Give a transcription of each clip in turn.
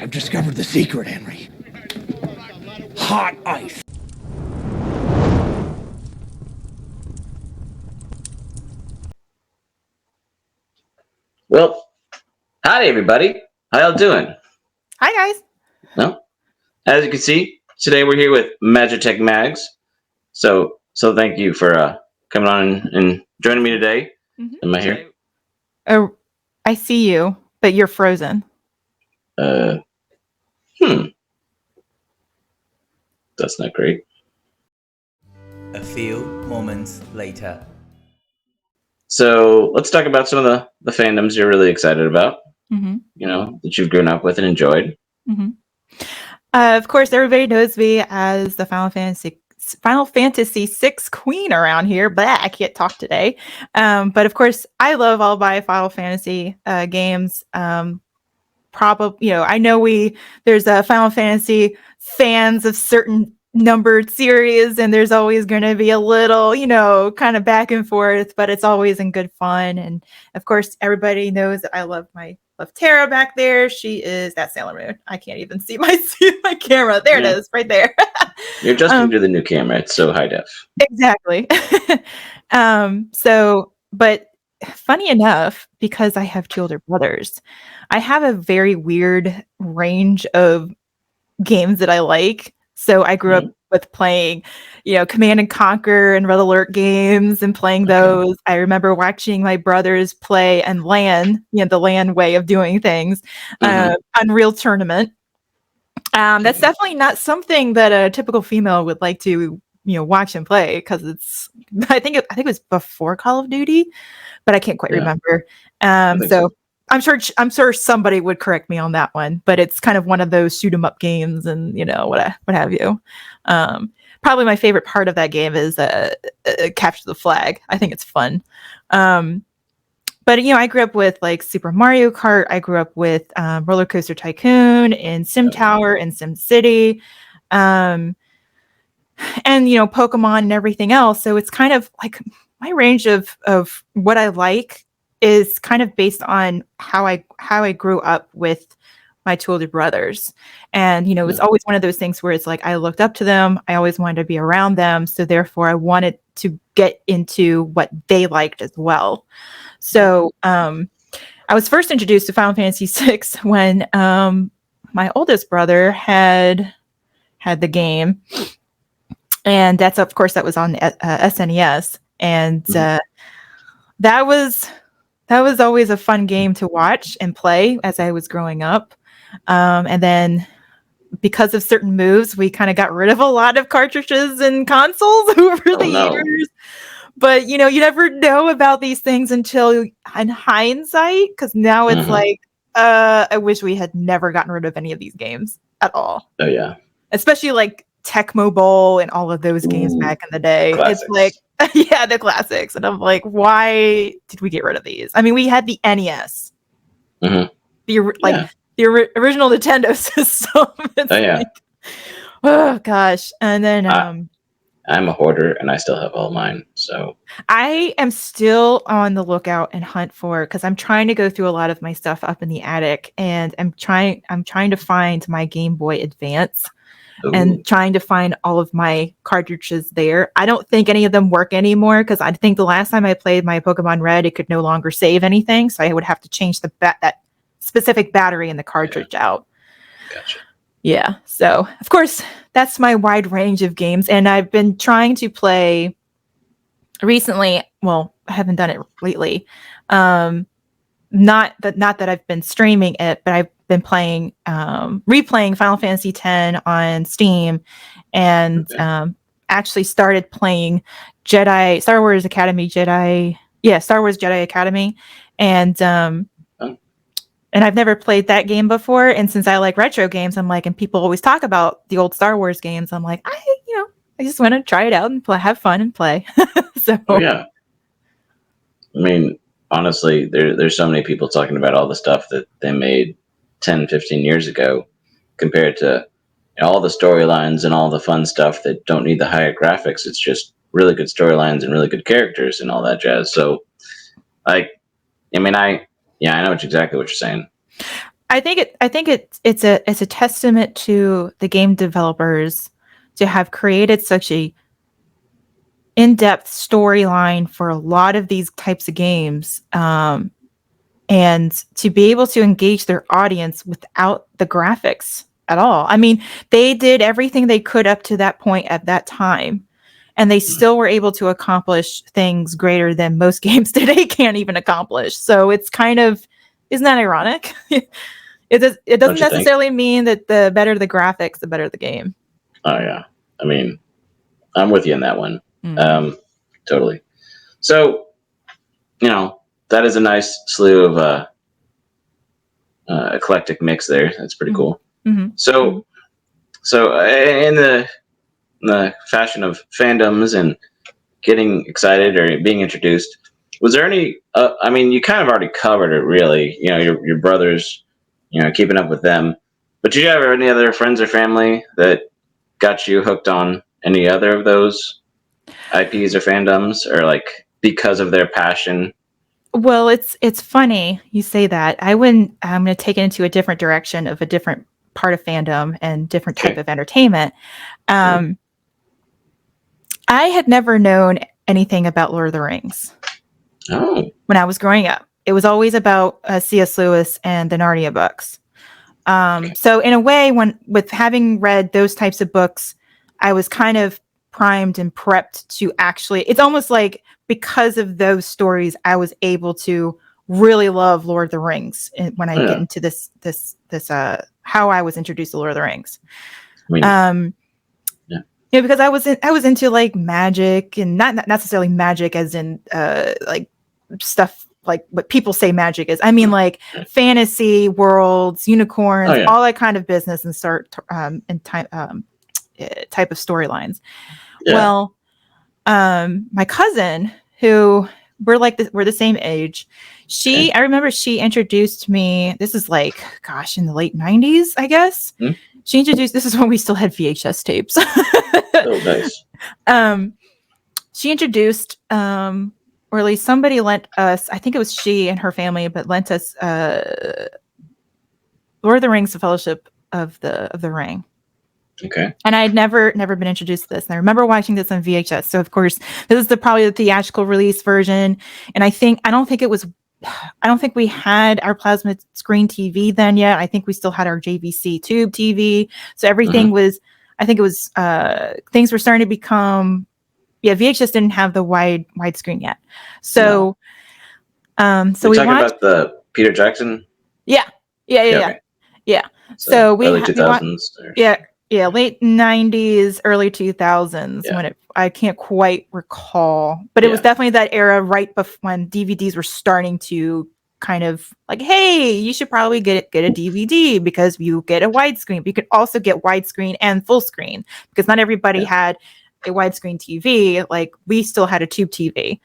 I've discovered the secret, Henry. Hot ice. Well, howdy everybody. How y'all doing? Hi guys. Well, as you can see, today we're here with Magitek Mags. So thank you for coming on and joining me today. Mm-hmm. Am I here? Oh, I see you, but you're frozen. That's not great. A few moments later. So let's talk about some of the fandoms you're really excited about. Mm-hmm. You know, that you've grown up with and enjoyed. Mm-hmm. Of course, everybody knows me as the Final Fantasy VI queen around here, but I can't talk today. But of course, I love all my Final Fantasy games. Probably, I know there's a Final Fantasy fans of certain numbered series, and there's always going to be a little, kind of back and forth, but it's always in good fun. And of course, everybody knows that I love Tara back there. She is that Sailor Moon. I can't even see my camera. There it is, right there. You're adjusting to the new camera. It's so high def. Exactly. But funny enough, because I have two older brothers, I have a very weird range of games that I like. So I grew up with playing, Command and Conquer and Red Alert games and playing those. I remember watching my brothers play and LAN, the LAN way of doing things, Unreal Tournament. That's definitely not something that a typical female would like to, watch and play, because I think it was before Call of Duty, but I can't quite remember. So I'm sure somebody would correct me on that one, but it's kind of one of those shoot 'em up games, and what have you. Probably my favorite part of that game is capture the flag. I think it's fun. But I grew up with like Super Mario Kart. I grew up with Roller Coaster Tycoon and Sim Tower and Sim City, and Pokemon and everything else. So it's kind of like my range of what I like is kind of based on how I grew up with my two older brothers. And it's always one of those things where it's like I looked up to them. I always wanted to be around them. So therefore I wanted to get into what they liked as well. So I was first introduced to Final Fantasy VI when my oldest brother had the game. And that was on SNES. And that was always a fun game to watch and play as I was growing up. And then because of certain moves, we kind of got rid of a lot of cartridges and consoles over the years. But, you never know about these things until in hindsight, because now it's like, I wish we had never gotten rid of any of these games at all. Oh, yeah. Especially like Tecmo Bowl and all of those games back in the day. Classics. It's like, the classics. And I'm like, why did we get rid of these? I mean, we had the NES. The original Nintendo system. Oh gosh. And then I'm a hoarder and I still have all mine. So I am still on the lookout and hunt for, because I'm trying to go through a lot of my stuff up in the attic, and I'm trying to find my Game Boy Advance. And trying to find all of my cartridges there. I don't think any of them work anymore, because I think the last time I played my Pokemon Red, it could no longer save anything, so I would have to change that specific battery in the cartridge out. Gotcha. Yeah, so of course that's my wide range of games, and I've been trying to play recently. Well, I haven't done it lately. Not that I've been streaming it, but I've been playing, replaying Final Fantasy X on Steam, and actually started playing Star Wars Jedi Academy, and I've never played that game before. And since I like retro games, I'm like, and people always talk about the old Star Wars games, I'm like, I just want to try it out and have fun and play. So I mean, honestly, there's so many people talking about all the stuff that they made 10, 15 years ago compared to all the storylines and all the fun stuff that don't need the higher graphics. It's just really good storylines and really good characters and all that jazz. So I know exactly what you're saying. I think it's a testament to the game developers to have created such a in-depth storyline for a lot of these types of games, and to be able to engage their audience without the graphics at all. I mean, they did everything they could up to that point at that time, and they still were able to accomplish things greater than most games today can't even accomplish. So it's kind of, isn't that ironic? It doesn't necessarily mean that the better the graphics, the better the game. Oh yeah, I mean, I'm with you on that one. Mm. Totally. So, that is a nice slew of eclectic mix there. That's pretty cool. Mm-hmm. So in the fashion of fandoms and getting excited or being introduced, was there any? I mean, you kind of already covered it, really. Your brothers, keeping up with them. But did you have any other friends or family that got you hooked on any other of those IPs or fandoms, or like because of their passion? Well, it's funny you say that. I'm going to take it into a different direction of a different part of fandom and different type of entertainment. I had never known anything about Lord of the Rings. Oh. When I was growing up, it was always about C.S. Lewis and the Narnia books. So in a way, with having read those types of books, I was kind of primed and prepped to actually, it's almost like because of those stories, I was able to really love Lord of the Rings when I get into this how I was introduced to Lord of the Rings. Because I was into like magic, and not necessarily magic as in like stuff like what people say magic is. I mean like fantasy worlds, unicorns, all that kind of business, and type of storylines. Yeah. Well, my cousin, who we're the same age, I remember she introduced me. This is like, gosh, in the late 90s, I guess. She introduced. This is when we still had VHS tapes. Oh, nice. She introduced, or at least somebody lent us. I think it was she and her family, but lent us Lord of the Rings: The Fellowship of the Ring. Okay. And I had never been introduced to this. And I remember watching this on VHS. So of course, this is probably the theatrical release version. And I don't think we had our plasma screen TV then yet. I think we still had our JVC tube TV. So everything was, I think it was, things were starting to become, VHS didn't have the widescreen yet. So, so we talking about the Peter Jackson. Yeah. So we early 2000s. Late 90s, early 2000s, when I can't quite recall, but it was definitely that era right before when DVDs were starting to kind of like, hey, you should probably get a DVD because you get a widescreen. But you could also get widescreen and full screen because not everybody had a widescreen TV. Like we still had a tube TV.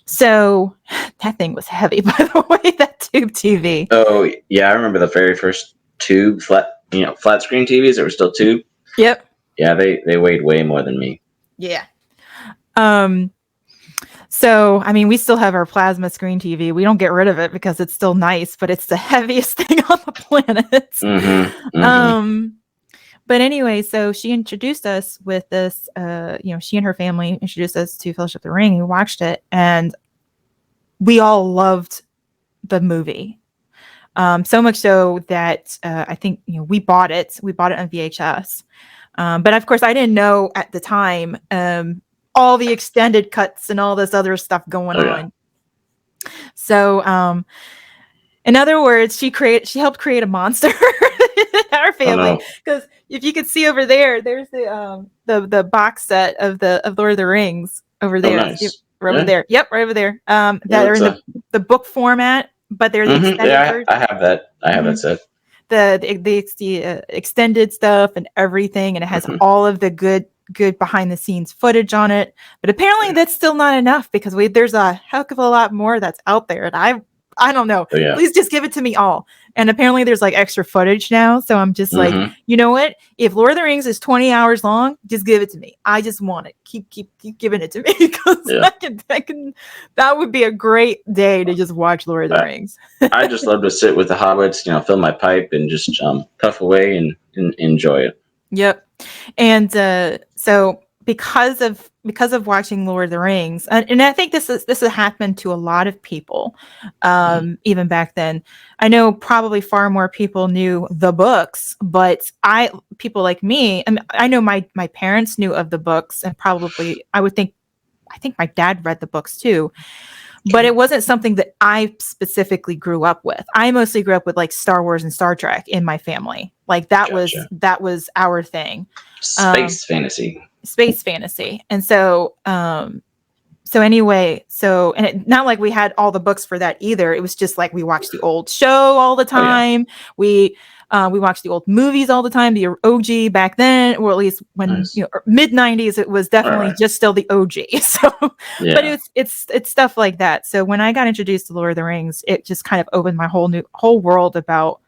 So that thing was heavy, by the way, that tube TV. Oh yeah, I remember the very first tube flat screen TVs that were still tube. Yep. Yeah, they weighed way more than me. Yeah. So I mean, we still have our plasma screen TV. We don't get rid of it because it's still nice, but it's the heaviest thing on the planet. But anyway, so she introduced us with this. She and her family introduced us to Fellowship of the Ring. We watched it, and we all loved the movie. So much so that I think we bought it. We bought it on VHS. But of course, I didn't know at the time all the extended cuts and all this other stuff going on. So, in other words, she helped create a monster in our family. Because if you could see over there, there's the box set of Lord of the Rings over there. Nice. Over there. Yep, right over there. That are in the book format. But they're the extended version. I have that. I have that set. The extended stuff and everything, and it has all of the good behind the scenes footage on it. But apparently, that's still not enough because there's a heck of a lot more that's out there, and I don't know. Please just give it to me all. And apparently there's like extra footage now. So I'm just like, you know what? If Lord of the Rings is 20 hours long, just give it to me. I just want it. Keep giving it to me because that would be a great day to just watch Lord of the Rings. I just love to sit with the hobbits, fill my pipe and just puff away and enjoy it. Yep. And so because of watching Lord of the Rings, and I think this has happened to a lot of people, even back then. I know probably far more people knew the books, but people like me, and I know my parents knew of the books, and probably I think my dad read the books too. But it wasn't something that I specifically grew up with. I mostly grew up with like Star Wars and Star Trek in my family. Like that was our thing. Space fantasy. And so anyway, not like we had all the books for that either. It was just like we watched the old show all the time. We watched the old movies all the time, the OG back then, or at least when mid 90s, it was definitely just still the OG. So, but it's stuff like that. So when I got introduced to Lord of the Rings, it just kind of opened my whole world about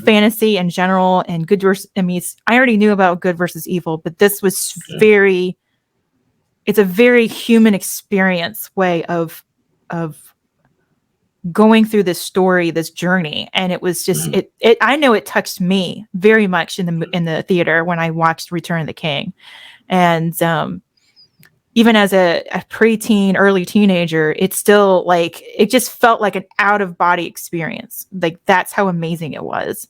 fantasy in general and good versus. I mean, I already knew about good versus evil, but this was it's a very human experience way of going through this story, this journey. And it was just, I know it touched me very much in the theater when I watched Return of the King. And even as a preteen, early teenager, it's still like, it just felt like an out of body experience. Like that's how amazing it was.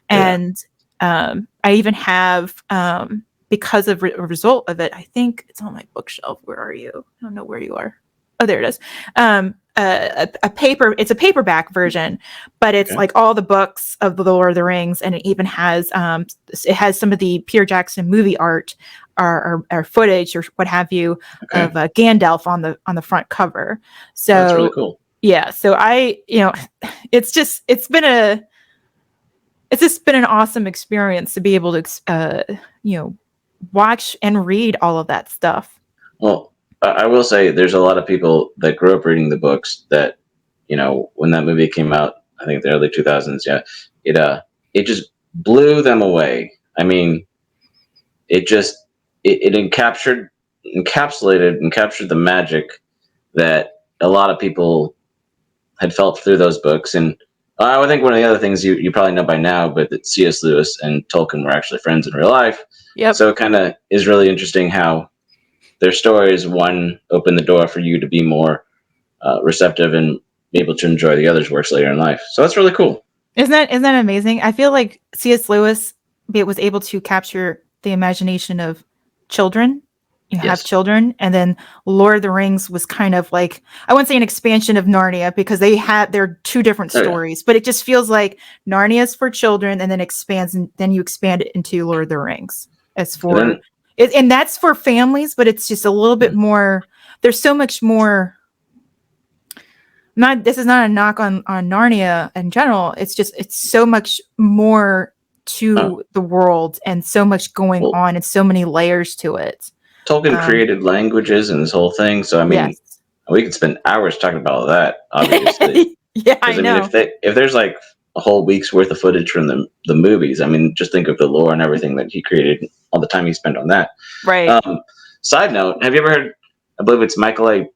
And I even have, because of a result of it, I think it's on my bookshelf. Where are you? I don't know where you are. Oh, there it is. It's a paperback version, but it's like all the books of the Lord of the Rings, and it even has some of the Peter Jackson movie art or footage or what have you of Gandalf on the front cover. So that's really cool. Yeah. So it's just been an awesome experience to be able to watch and read all of that stuff. Well, I will say there's a lot of people that grew up reading the books that, when that movie came out, I think the early 2000s, it just blew them away. I mean, it captured the magic that a lot of people had felt through those books. And I think one of the other things you probably know by now, but that C.S. Lewis and Tolkien were actually friends in real life. Yep. So it kind of is really interesting how their stories, one, open the door for you to be more receptive and be able to enjoy the other's works later in life. So that's really cool. Isn't that amazing? I feel like C.S. Lewis was able to capture the imagination of children. Have children, and then Lord of the Rings was kind of like, I wouldn't say an expansion of Narnia because they're two different stories, but it just feels like Narnia's for children and then expands, and then you expand it into Lord of the Rings as for and that's for families, but it's just a little bit more. There's so much more. This is not a knock on Narnia in general. It's so much more to the world and so much going on and so many layers to it. Tolkien created languages and this whole thing, so I mean, we could spend hours talking about all that. Obviously, I know. Mean, if there's like a whole week's worth of footage from the movies, I mean, just think of the lore and everything that he created, all the time he spent on that. Right. Side note: have you ever heard? I believe it's Michael A.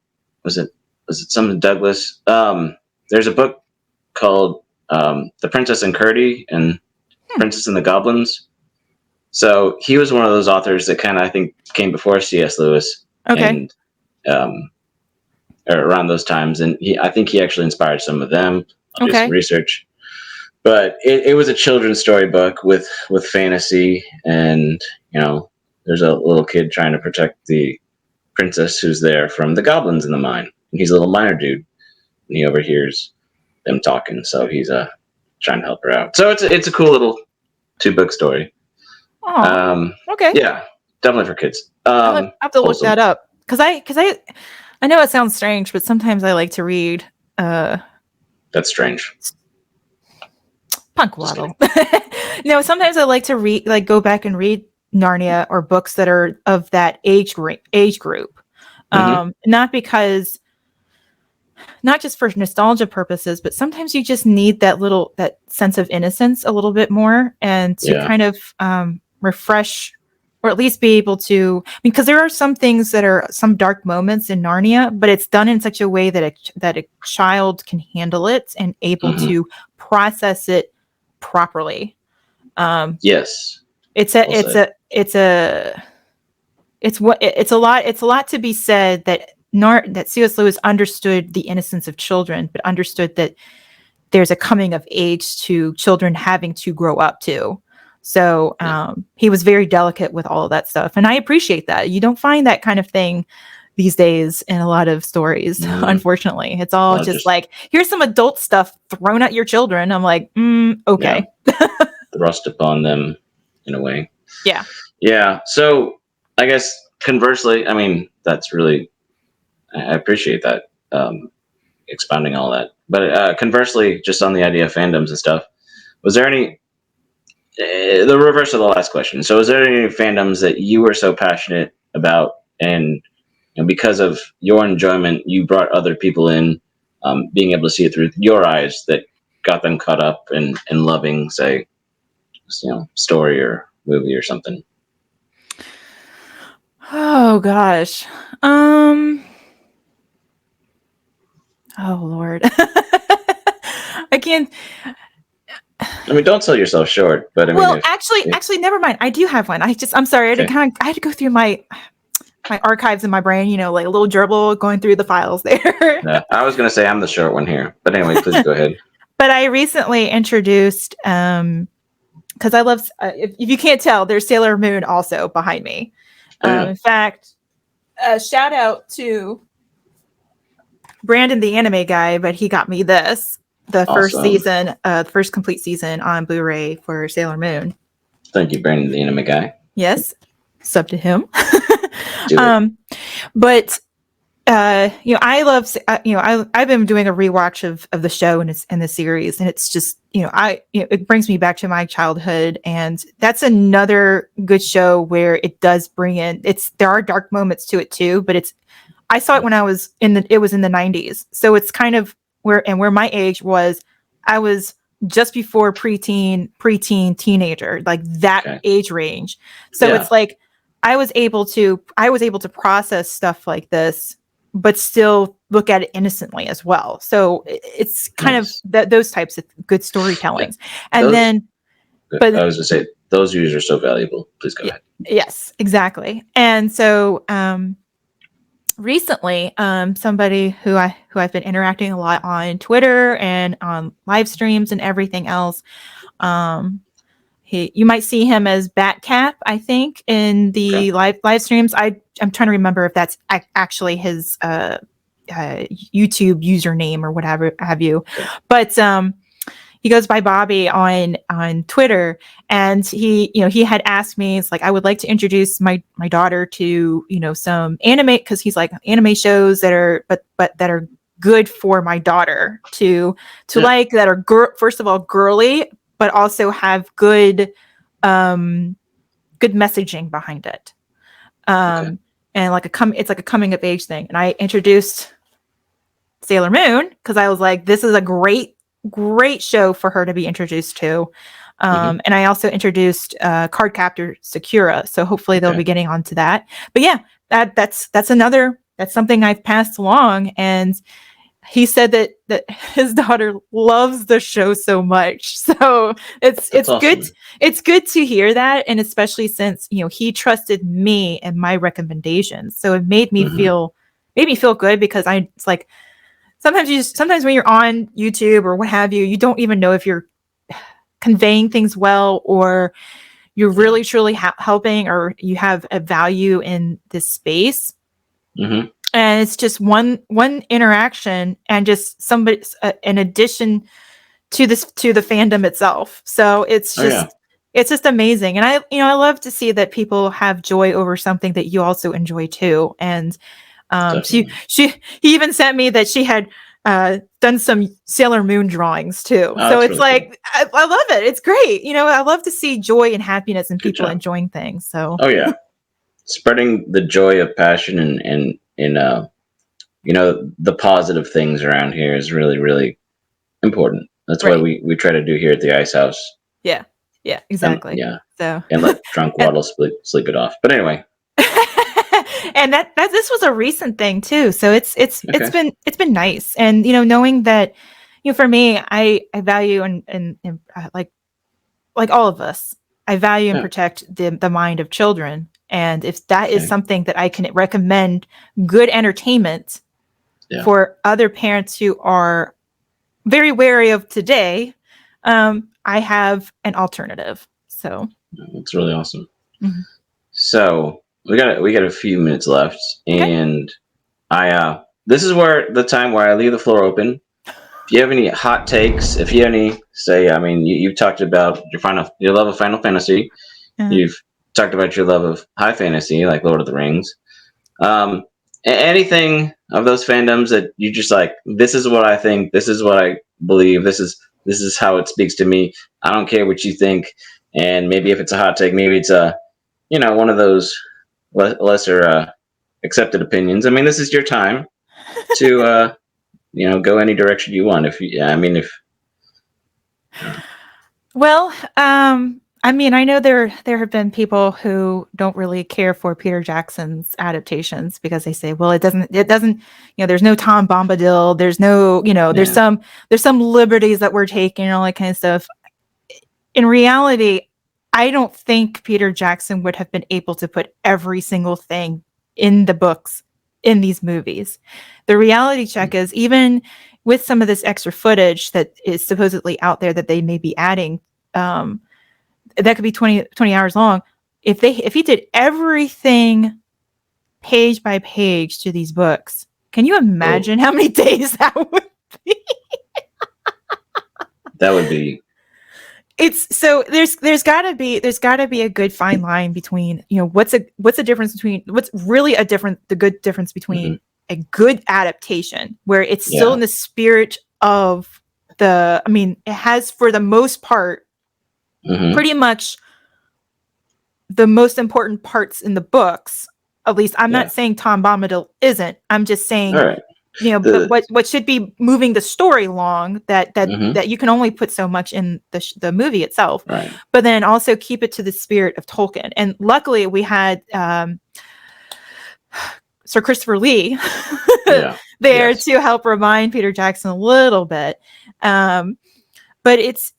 Was it something Douglas? There's a book called "The Princess and Curdie" and "Princess and the Goblins." So he was one of those authors that kind of, I think, came before C.S. Lewis. Okay. And around those times. And I think he actually inspired some of them. I'll do some research. But it was a children's storybook with fantasy. And, there's a little kid trying to protect the princess who's there from the goblins in the mine. And he's a little miner dude. And he overhears them talking. So he's trying to help her out. So it's a cool little 2-book story. Oh, okay. Yeah, definitely for kids. I have to look that up because I know it sounds strange, but sometimes I like to read. That's strange. Punkwaddle. No, sometimes I like to read, like go back and read Narnia or books that are of that age group. Not because not just for nostalgia purposes, but sometimes you just need that sense of innocence a little bit more, and to kind of refresh, or at least be able to, because there are some things that are some dark moments in Narnia, but it's done in such a way that a child can handle it and able to process it properly. Yes. It's a lot to be said that C.S. Lewis understood the innocence of children, but understood that there's a coming of age to children having to grow up too. So he was very delicate with all of that stuff. And I appreciate that. You don't find that kind of thing these days in a lot of stories, unfortunately. It's all just like, here's some adult stuff thrown at your children. I'm like, okay. Yeah. Thrust upon them in a way. Yeah. Yeah. So I guess conversely, I mean, that's really, I appreciate that, expounding all that. But conversely, just on the idea of fandoms and stuff, was there any, the reverse of the last question. So, is there any fandoms that you were so passionate about, and because of your enjoyment, you brought other people in, being able to see it through your eyes, that got them caught up in loving, say, story or movie or something? Oh gosh. Oh Lord. I can't. I mean, don't sell yourself short, but I mean, actually, never mind. I do have one. I'm sorry. Okay. I had to go through my archives in my brain, like a little gerbil going through the files there. No, I was going to say I'm the short one here, but anyway, please go ahead. But I recently introduced, because I love, if you can't tell, there's Sailor Moon also behind me. In fact, shout out to Brandon, the anime guy, but he got me the first season, first complete season on Blu-ray for Sailor Moon. Thank you, Brandon, the anime guy. Yes, sub to him. But I love, I've been doing a rewatch of the show and the series, and it's just, it brings me back to my childhood, and that's another good show where it does bring in, there are dark moments to it too, but I saw it when I was it was in the 90s. So it's kind of where my age was, I was just before preteen, teenager, like that age range. So it's like, I was able to process stuff like this, but still look at it innocently as well. So it's kind of those types of good storytellings. And but I was going to say, those views are so valuable. Please go ahead. Yes, exactly. And so recently, somebody who I've been interacting a lot on Twitter and on live streams and everything else, you might see him as Batcap, I think, in the live streams. I'm trying to remember if that's actually his YouTube username or whatever have you. But he goes by Bobby on Twitter, and he had asked me, it's like, I would like to introduce my daughter to some anime, because he's like, anime shows that are that are good for my daughter to like, that are first of all girly, but also have good messaging behind it. And it's like a coming of age thing. And I introduced Sailor Moon because I was like, this is a great show for her to be introduced to. And I also introduced Card Captor Sakura. So hopefully they'll be getting onto that. But yeah, that's something I've passed along. And he said that his daughter loves the show so much. So it's awesome. Good. It's good to hear that. And especially since, he trusted me and my recommendations. So it made me feel good, because it's like, sometimes when you're on YouTube or what have you, you don't even know if you're conveying things well, or you're really truly helping, or you have a value in this space. And it's just one interaction, and just somebody in addition to the fandom itself. So it's just amazing. And I love to see that people have joy over something that you also enjoy too. And he even sent me that she had done some Sailor Moon drawings too. So it's really like, cool. I love it. It's great. I love to see joy and happiness and people enjoying things. So spreading the joy of passion and the positive things around here is really, really important. That's why Right. we try to do here at the Ice House. Yeah. Yeah, exactly. Yeah. So And let drunk and, Waddle sleep it off. But anyway. and that this was a recent thing too. So it's Okay. it's been nice. And knowing that, for me, I value and like all of us, I value and Yeah. protect the mind of children. And if that is Okay. something that I can recommend good entertainment Yeah. for other parents who are very wary of today, I have an alternative. So That's really awesome. Mhm. So we got a few minutes left, and I this is where the time where I leave the floor open. If you have any hot takes, if you have any say, I mean, you've talked about your love of Final Fantasy. Uh, You've talked about your love of high fantasy, like Lord of the Rings. Anything of those fandoms that you just like, this is what I think, this is what I believe, this is how it speaks to me. I don't care what you think. And maybe if it's a hot take, maybe it's one of those lesser accepted opinions. I mean, this is your time to go any direction you want. well, I mean, I know there have been people who don't really care for Peter Jackson's adaptations because they say, well, it doesn't, there's no Tom Bombadil, there's no, there's some liberties that we're taking and all that kind of stuff. In reality, I don't think Peter Jackson would have been able to put every single thing in the books in these movies. The reality check is, even with some of this extra footage that is supposedly out there that they may be adding, that could be 20 hours long. If he did everything page by page to these books, can you imagine how many days that would be? That would be. It's so there's got to be a good fine line between, what's a difference between what's really the good difference between a good adaptation where it's still in the spirit of it has, for the most part, pretty much the most important parts in the books. At least I'm not saying Tom Bombadil isn't. I'm just saying, all right. But what should be moving the story along that you can only put so much in the movie itself, right. But then also keep it to the spirit of Tolkien. And luckily we had Sir Christopher Lee there to help remind Peter Jackson a little bit. But it's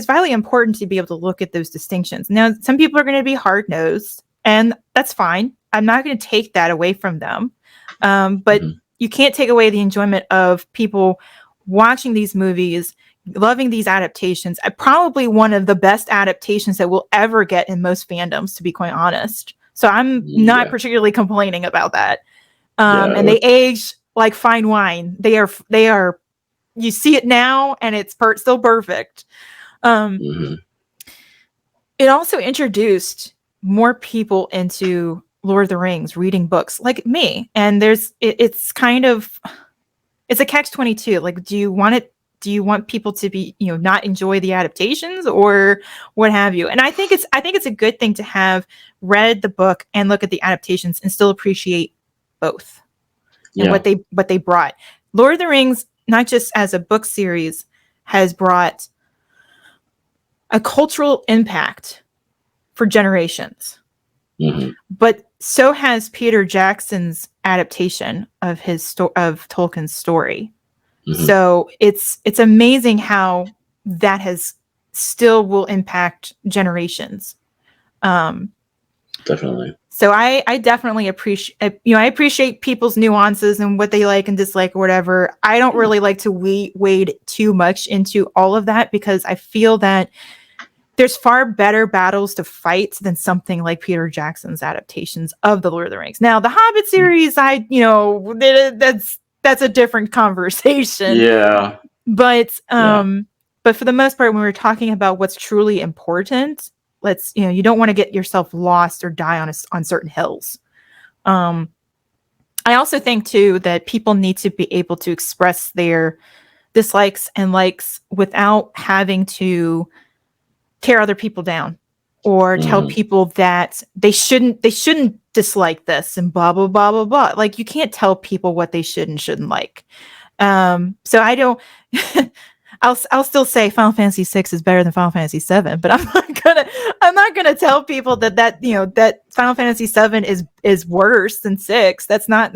vitally important to be able to look at those distinctions. Now, some people are going to be hard-nosed, and that's fine. I'm not going to take that away from them. But you can't take away the enjoyment of people watching these movies, loving these adaptations. Probably one of the best adaptations that we'll ever get in most fandoms, to be quite honest. So I'm not particularly complaining about that. And they age like fine wine. They are. You see it now, and it's still perfect. It also introduced more people into Lord of the Rings, reading books like me. And it's a catch-22. Like, do you want people to be, not enjoy the adaptations or what have you? And I think it's a good thing to have read the book and look at the adaptations and still appreciate both and what they brought. Lord of the Rings, not just as a book series, has brought a cultural impact for generations. But so has Peter Jackson's adaptation of of Tolkien's story. So it's amazing how that still will impact generations. Definitely. So I definitely appreciate people's nuances and what they like and dislike or whatever. I don't really like to wade too much into all of that because I feel that there's far better battles to fight than something like Peter Jackson's adaptations of the Lord of the Rings. Now, the Hobbit series, that's a different conversation. Yeah. But for the most part, when we're talking about what's truly important, you don't want to get yourself lost or die on certain hills. I also think too that people need to be able to express their dislikes and likes without having to tear other people down. or tell people that they shouldn't dislike this and blah blah blah blah blah. Like, you can't tell people what they should and shouldn't like. So I don't. I'll still say Final Fantasy VI is better than Final Fantasy VII, but I'm not gonna tell people that Final Fantasy VII is worse than 6. That's not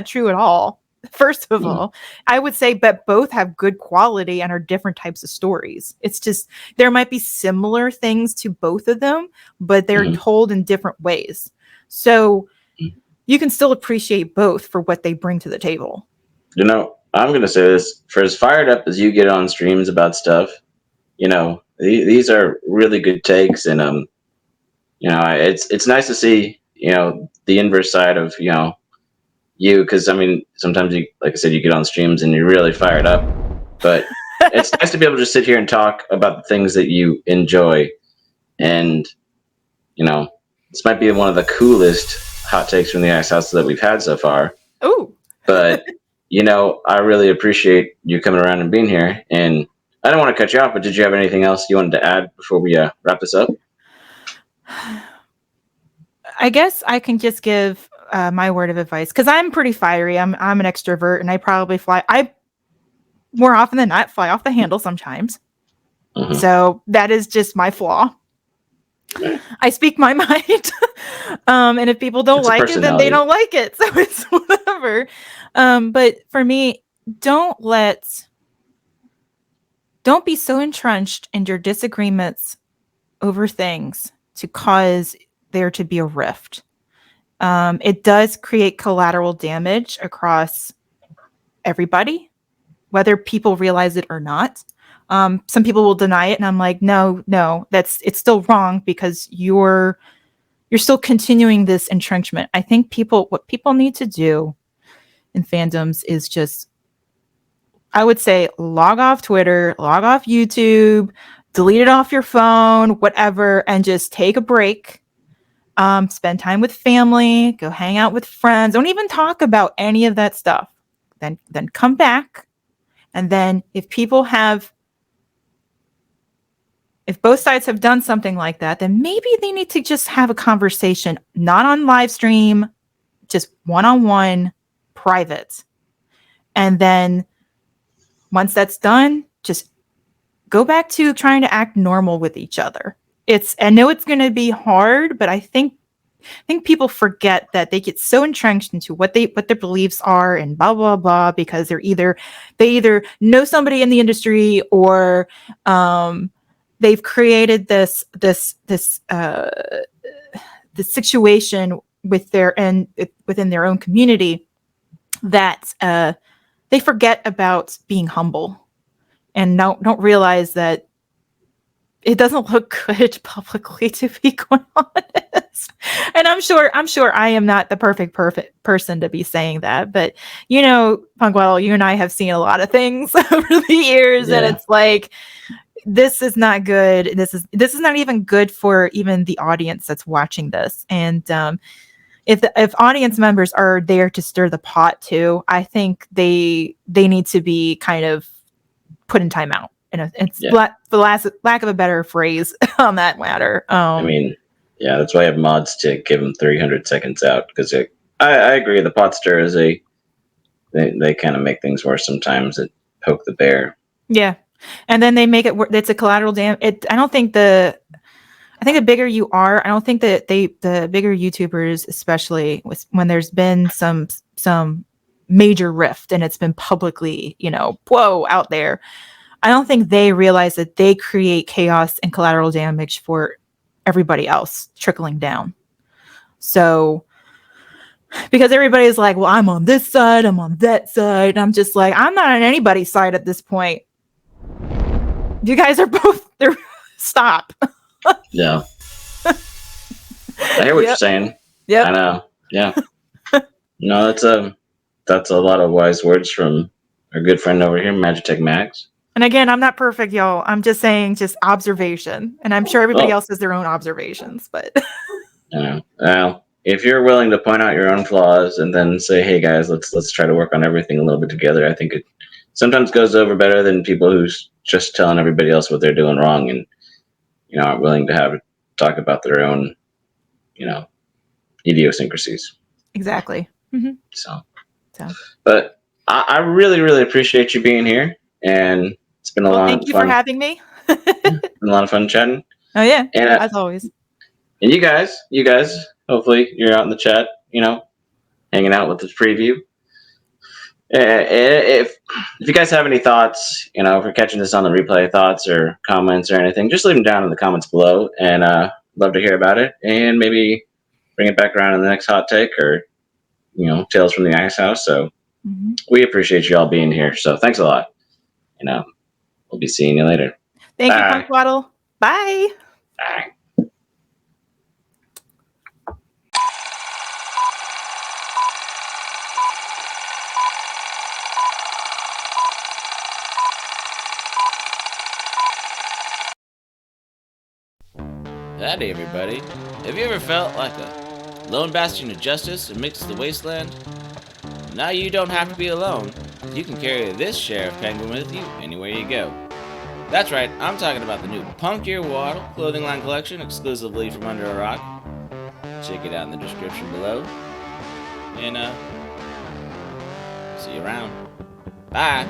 true at all. First of all, I would say that both have good quality and are different types of stories. It's just there might be similar things to both of them, but they're told in different ways. So you can still appreciate both for what they bring to the table. You know, I'm going to say this, for as fired up as you get on streams about stuff, you know, these are really good takes. And, you know, it's nice to see, you know, the inverse side of, you know, you, because, I mean, sometimes you, like I said, you get on streams and you're really fired up, but it's nice to be able to just sit here and talk about the things that you enjoy. And, you know, this might be one of the coolest hot takes from the Ice House that we've had so far. Oh, but you know, I really appreciate you coming around and being here. And I don't want to cut you off, but did you have anything else you wanted to add before we wrap this up? I guess I can just give my word of advice, because I'm pretty fiery. I'm an extrovert, and I probably I more often than not fly off the handle sometimes. So that is just my flaw. I speak my mind. And if people don't like it, then they don't like it. So it's whatever. But for me, don't be so entrenched in your disagreements over things to cause there to be a rift. It does create collateral damage across everybody, whether people realize it or not. Some people will deny it, and I'm like, no, it's still wrong, because you're still continuing this entrenchment. I think what people need to do in fandoms is just, I would say, log off Twitter, log off YouTube, delete it off your phone, whatever, and just take a break. Spend time with family, go hang out with friends. Don't even talk about any of that stuff. Then come back. And then if both sides have done something like that, then maybe they need to just have a conversation, not on live stream, just one-on-one, private. And then once that's done, just go back to trying to act normal with each other. I know it's going to be hard, but I think people forget that they get so entrenched into what their beliefs are and blah blah blah, because they either know somebody in the industry, or they've created this situation within their own community that they forget about being humble, and don't realize that it doesn't look good publicly, to be quite honest. And I'm sure I am not the perfect person to be saying that, but you know, Punkwaddle, you and I have seen a lot of things over the years, and it's like, this is not good. This is not even good for even the audience that's watching this. And if audience members are there to stir the pot too, I think they need to be kind of put in timeout. And it's the lack of a better phrase on that matter. I mean, yeah, that's why I have mods to give them 300 seconds out, because I agree. The pot stirrers, they kind of make things worse sometimes. That poke the bear. Yeah. And then they make it work. It's a collateral damage. I think the bigger you are, I don't think that the bigger YouTubers, especially when there's been some major rift and it's been publicly, out there, I don't think they realize that they create chaos and collateral damage for everybody else trickling down. So, because everybody's like, well, I'm on this side, I'm on that side. And I'm just like, I'm not on anybody's side at this point. You guys are both there. Stop. Yeah. I hear what you're saying. Yeah. I know. Yeah. No, that's a lot of wise words from our good friend over here, Magitek Mags. And again, I'm not perfect, y'all. I'm just saying, just observation. And I'm sure everybody else has their own observations, but well, if you're willing to point out your own flaws and then say, hey guys, let's try to work on everything a little bit together, I think it sometimes goes over better than people who's just telling everybody else what they're doing wrong. And aren't willing to talk about their own, idiosyncrasies. Exactly. Hmm. So, So, but I really, really appreciate you being here, and it's been a well, lot thank of you for fun. having me. Been a lot of fun chatting. Oh yeah, And as always. and you guys, hopefully you're out in the chat, hanging out with this preview. If you guys have any thoughts, if you're catching this on the replay, thoughts or comments or anything, just leave them down in the comments below, and love to hear about it, and maybe bring it back around in the next hot take or Tales from the Ice House. So we appreciate you all being here. So thanks a lot. We'll be seeing you later. Thank you, Bye. Punkwaddle. Bye. Bye. Howdy, everybody. Have you ever felt like a lone bastion of justice amidst the wasteland? Now you don't have to be alone. You can carry this Sheriff Penguin with you anywhere you go. That's right, I'm talking about the new Punkwaddle clothing line collection exclusively from Under a Rock. Check it out in the description below. And, see you around. Bye!